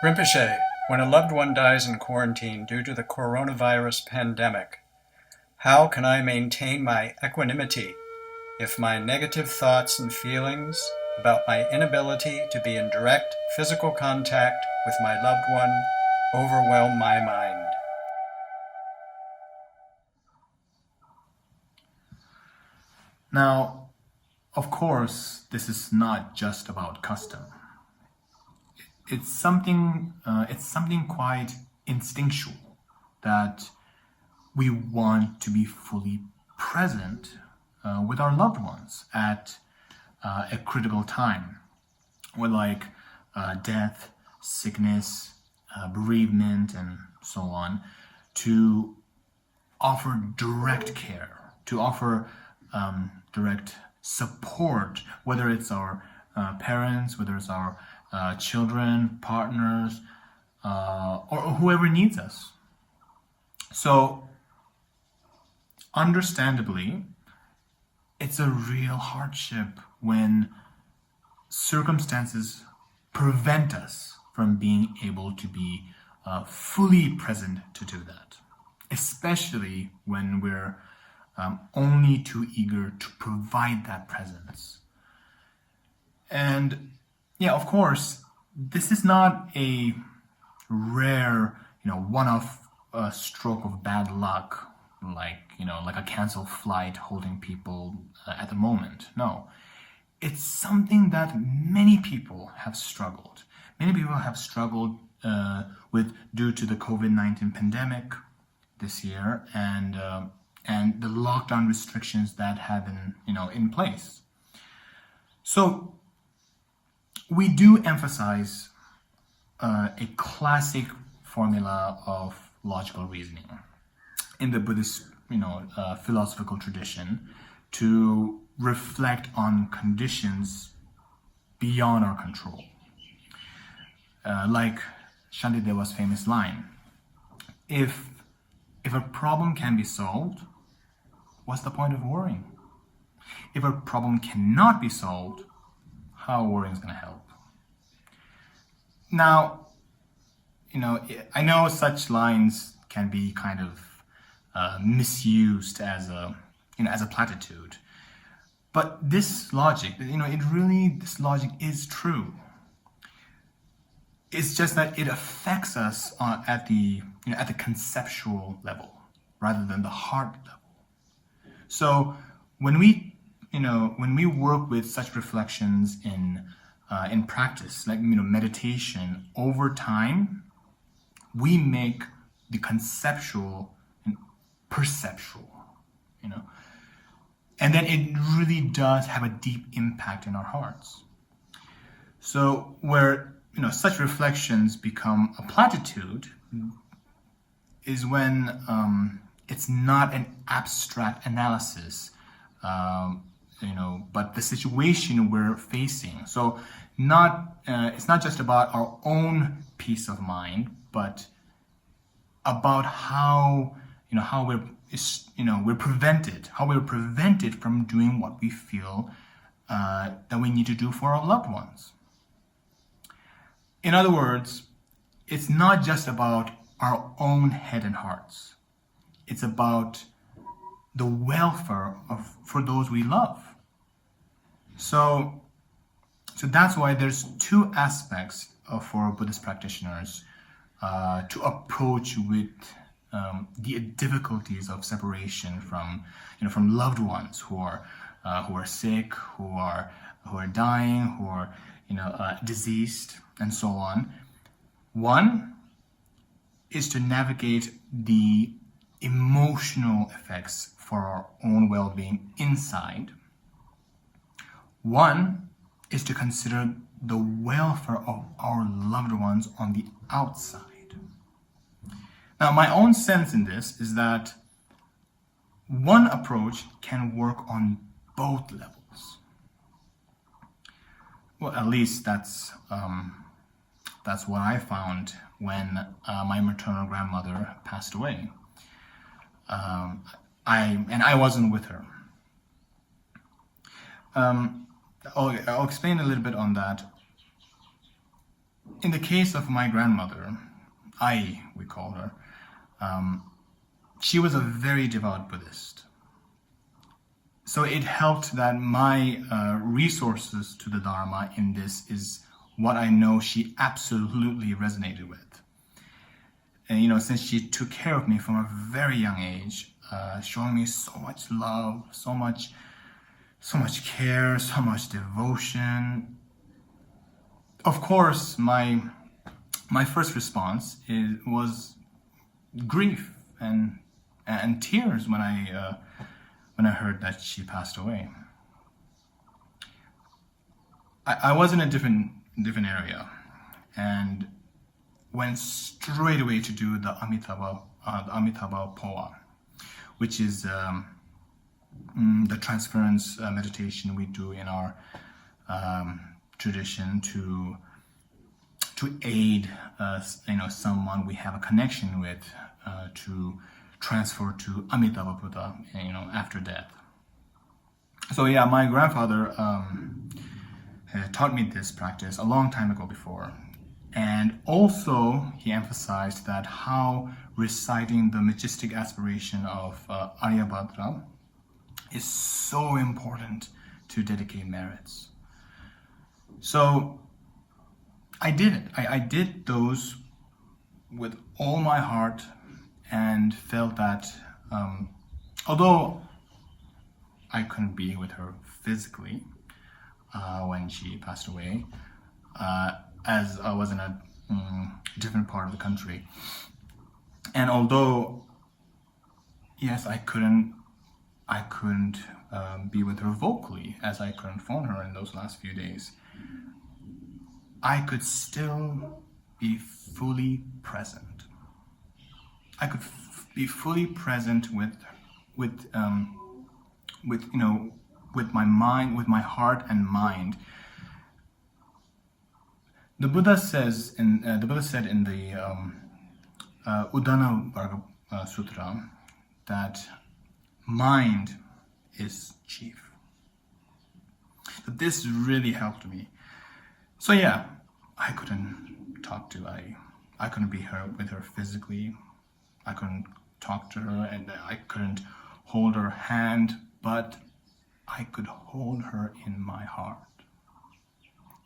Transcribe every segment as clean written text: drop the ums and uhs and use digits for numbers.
Rinpoche, when a loved one dies in quarantine due to the coronavirus pandemic, how can I maintain my equanimity if my negative thoughts and feelings about my inability to be in direct physical contact with my loved one overwhelm my mind? Now, of course, this is not just about custom. It's something quite instinctual that we want to be fully present with our loved ones at a critical time, with death, sickness, bereavement, and so on, to offer direct care, to offer direct support, whether it's our parents, whether it's our children, partners, or whoever needs us. So, understandably, it's a real hardship when circumstances prevent us from being able to be fully present to do that, especially when we're only too eager to provide that presence. And yeah, of course, this is not a rare, one-off stroke of bad luck, like a canceled flight holding people at the moment. No, it's something that many people have struggled. Many people have struggled with due to the COVID-19 pandemic this year and the lockdown restrictions that have been, in place. So we do emphasize a classic formula of logical reasoning in the Buddhist, philosophical tradition to reflect on conditions beyond our control. Like Shantideva's famous line, if a problem can be solved, what's the point of worrying? If a problem cannot be solved, how worrying is going to help? Now, I know such lines can be kind of misused as a platitude, but this logic, this logic is true. It's just that it affects us at the conceptual level rather than the heart level. So when we work with such reflections in practice, like meditation, over time, we make the conceptual and perceptual, and then it really does have a deep impact in our hearts. So where such reflections become a platitude is when it's not an abstract analysis, but the situation we're facing. So it's not just about our own peace of mind, but about how we're prevented from doing what we feel that we need to do for our loved ones. In other words, it's not just about our own head and hearts. It's about the welfare for those we love. So that's why there's two aspects for Buddhist practitioners to approach with the difficulties of separation from loved ones who are sick, who are dying, who are diseased, and so on. One is to navigate the emotional effects for our own well-being inside. One is to consider the welfare of our loved ones on the outside. Now, my own sense in this is that one approach can work on both levels. Well, at least that's what I found when my maternal grandmother passed away. I wasn't with her. I'll explain a little bit on that. in the case of my grandmother, Ai, we call her, she was a very devout Buddhist. So it helped that my resources to the Dharma in this is what I know she absolutely resonated with. And since she took care of me from a very young age, showing me so much love, so much care, so much devotion. Of course, my first response was grief and tears when I heard that she passed away. I was in a different area and went straight away to do the Amitabha Poa, which is the transference meditation we do in our tradition to aid someone we have a connection with to transfer to Amitabha Buddha, after death. So yeah, my grandfather taught me this practice a long time ago before. And also, he emphasized that how reciting the majestic aspiration of Aryabhadra is so important to dedicate merits. So I did it. I did those with all my heart and felt that although I couldn't be with her physically when she passed away, as I was in a different part of the country. And although, yes, I couldn't be with her vocally, as I couldn't phone her in those last few days, I could still be fully present. I could be fully present with my mind, with my heart and mind. The Buddha said in the Udana Varga Sutra that mind is chief. So this really helped me. So yeah, I couldn't talk to I couldn't be with her physically. I couldn't talk to her and I couldn't hold her hand, but I could hold her in my heart.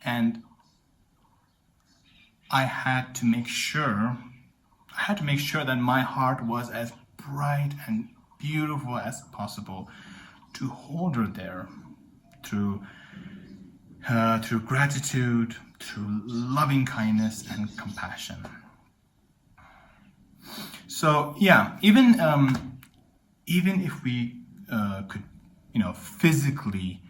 And I had to make sure that my heart was as bright and beautiful as possible to hold her there through gratitude, through loving kindness and compassion. So yeah, even if we could, physically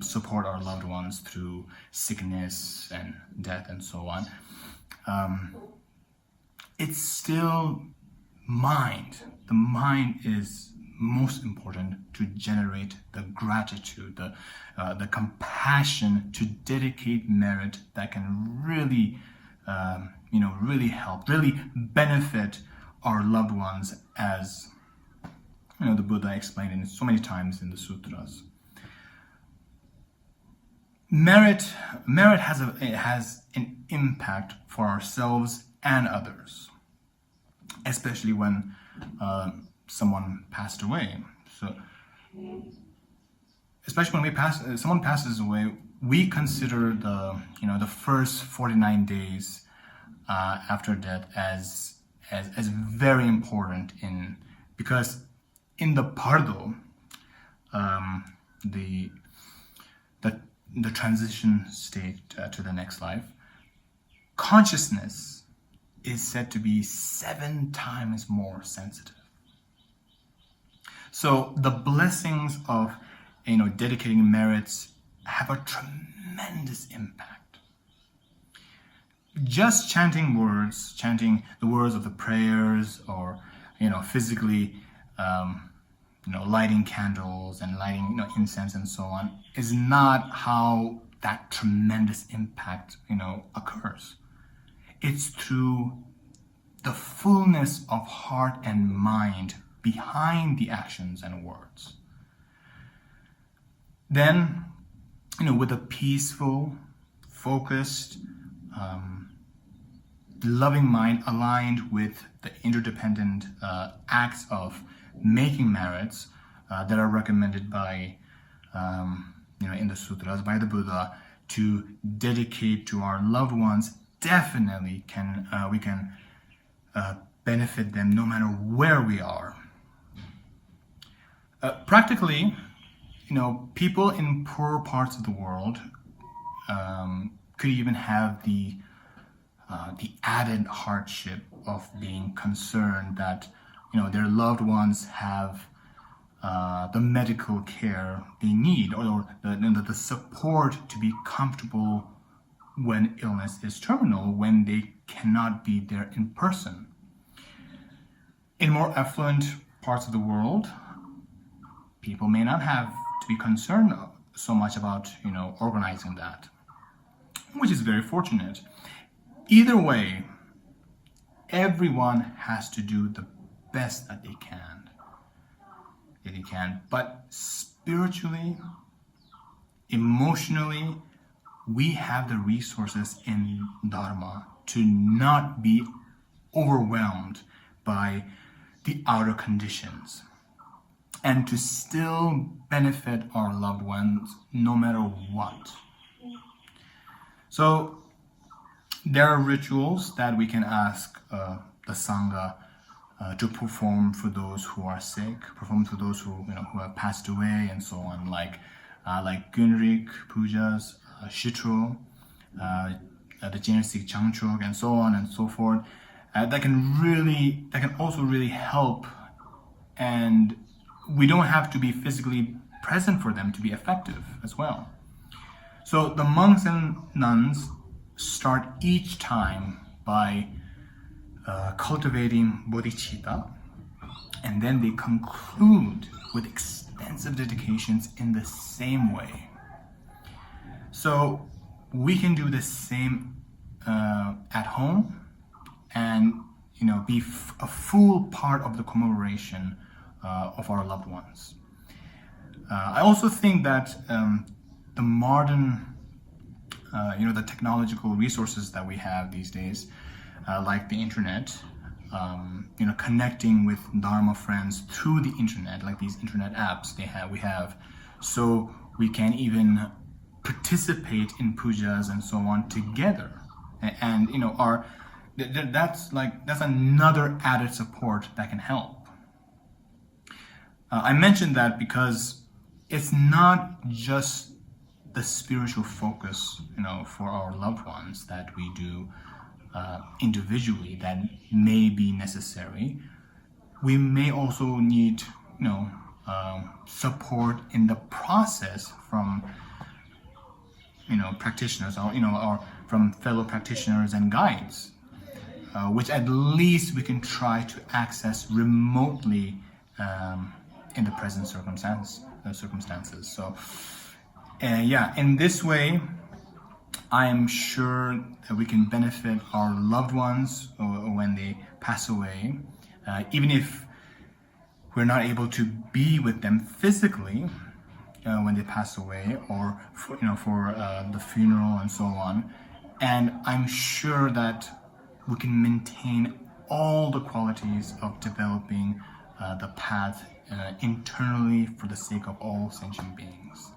support our loved ones through sickness and death and so on, it's still mind. The mind is most important to generate the gratitude, the compassion to dedicate merit that can really, really help, really benefit our loved ones, as the Buddha explained it so many times in the sutras. Merit has an impact for ourselves and others, especially when someone passed away. So, especially when someone passes away, we consider the first 49 days after death as very important because in the pardo, the transition state to the next life, consciousness is said to be 7 times more sensitive. So the blessings of dedicating merits have a tremendous impact. Just chanting the words of the prayers, or physically lighting candles and lighting incense and so on, is not how that tremendous impact occurs. It's through the fullness of heart and mind behind the actions and words. Then, with a peaceful, focused, loving mind aligned with the interdependent acts of making merits that are recommended by, in the sutras, by the Buddha, to dedicate to our loved ones, definitely we can benefit them no matter where we are. Practically, people in poorer parts of the world could even have the added hardship of being concerned that their loved ones have the medical care they need, or the support to be comfortable when illness is terminal, when they cannot be there in person. In more affluent parts of the world, people may not have to be concerned so much about organizing that, which is very fortunate. Either way, everyone has to do the best that they can. But spiritually, emotionally, we have the resources in Dharma to not be overwhelmed by the outer conditions, and to still benefit our loved ones no matter what. So there are rituals that we can ask the Sangha to perform for those who are sick, perform for those who have passed away, and so on, like Gunrik pujas, Shitro, the Jinrik Changchok, and so on and so forth. That can also really help, and we don't have to be physically present for them to be effective as well. So the monks and nuns start each time by cultivating bodhicitta, and then they conclude with extensive dedications in the same way. So we can do the same at home, and be a full part of the commemoration of our loved ones. I also think that the modern, the technological resources that we have these days, like the internet, connecting with Dharma friends through the internet, like these internet apps we have, so we can even participate in pujas and so on together, and that's another added support that can help. I mentioned that because it's not just the spiritual focus, for our loved ones that we do individually that may be necessary. We may also need, support in the process from, practitioners, or from fellow practitioners and guides, which at least we can try to access remotely in the present circumstances. So, in this way, I am sure that we can benefit our loved ones when they pass away, even if we're not able to be with them physically when they pass away, or for the funeral and so on. And I'm sure that we can maintain all the qualities of developing the path internally for the sake of all sentient beings.